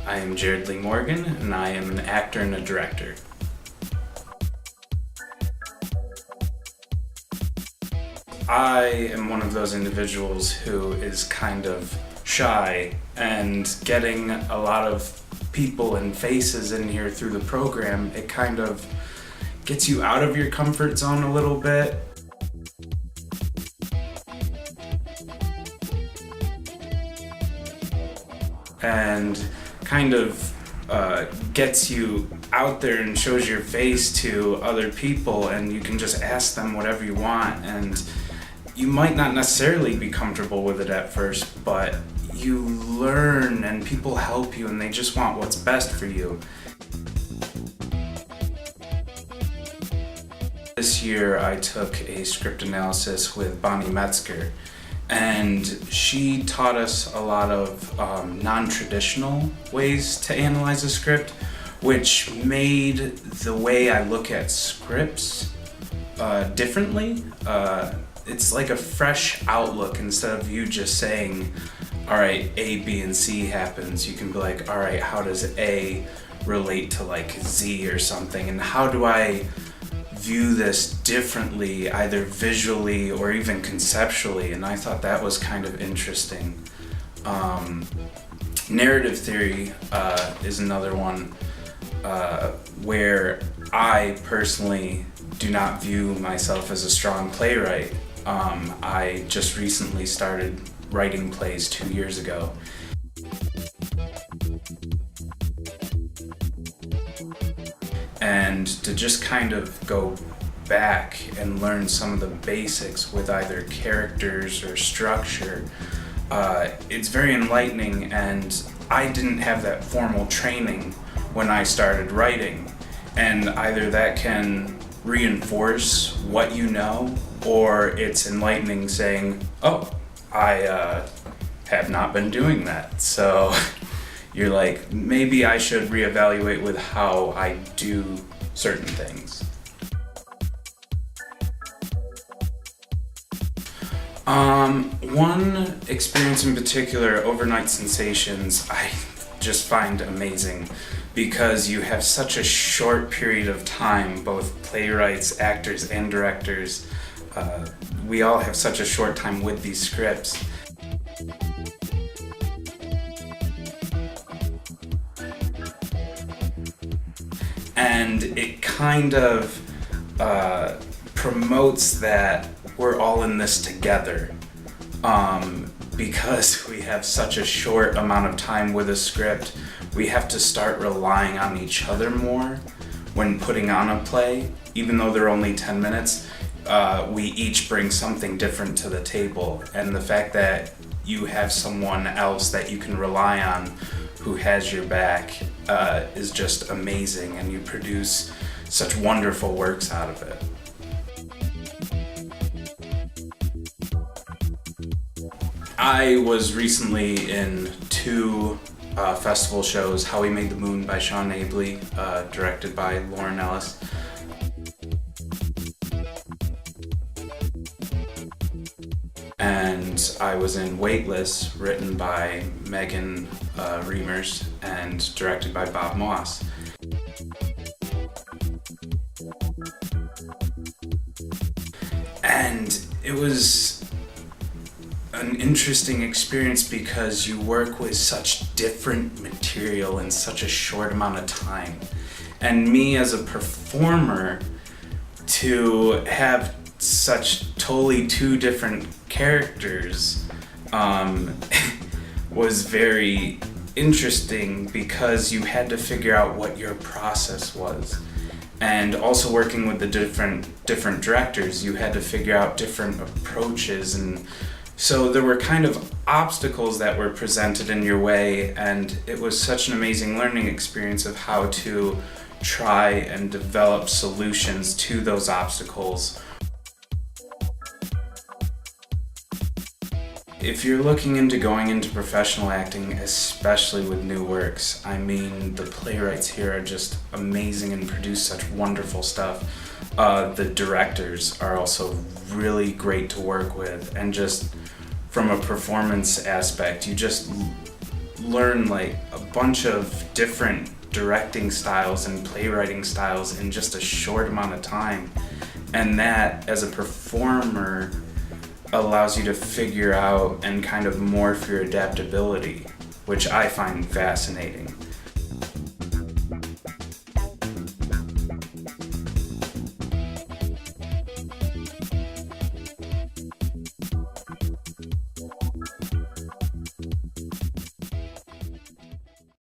I am Jared Lee Morgan, and I am an actor and a director. I am one of those individuals who is kind of shy, and getting a lot of people and faces in here through the program, it kind of gets you out of your comfort zone a little bit. And kind of gets you out there and shows your face to other people, and you can just ask them whatever you want, and you might not necessarily be comfortable with it at first, but you learn and people help you and they just want what's best for you. This year I took a script analysis with Bonnie Metzger, and she taught us a lot of non-traditional ways to analyze a script, which made the way I look at scripts differently. It's like a fresh outlook. Instead of you just saying, all right, A, B, and C happens, you can be like, all right, how does A relate to like Z or something, and how do I view this differently, either visually or even conceptually? And I thought that was kind of interesting. Narrative theory is another one where I personally do not view myself as a strong playwright. I just recently started writing plays 2 years ago. And to just kind of go back and learn some of the basics with either characters or structure, it's very enlightening, and I didn't have that formal training when I started writing, and either that can reinforce what you know, or it's enlightening saying, oh, I have not been doing that. So you're like, maybe I should reevaluate with how I do certain things. One experience in particular, Overnight Sensations, I just find amazing because you have such a short period of time, both playwrights, actors, and directors. We all have such a short time with these scripts. And it kind of promotes that we're all in this together, because we have such a short amount of time with a script. We have to start relying on each other more when putting on a play. Even though they're only 10 minutes, we each bring something different to the table, and the fact that you have someone else that you can rely on who has your back is just amazing, and you produce such wonderful works out of it. I was recently in 2 festival shows, How We Made the Moon by Sean Abley, directed by Lauren Ellis. And I was in Weightless, written by Megan Reimers and directed by Bob Moss. And it was an interesting experience because you work with such different material in such a short amount of time. And me as a performer, to have such totally 2 different characters was very interesting because you had to figure out what your process was. And also working with the different directors, you had to figure out different approaches, and so there were kind of obstacles that were presented in your way, and it was such an amazing learning experience of how to try and develop solutions to those obstacles. If you're looking into going into professional acting, especially with new works, I mean, the playwrights here are just amazing and produce such wonderful stuff. The directors are also really great to work with, and just from a performance aspect, you just learn like a bunch of different directing styles and playwriting styles in just a short amount of time. And that, as a performer, allows you to figure out and kind of morph your adaptability, which I find fascinating.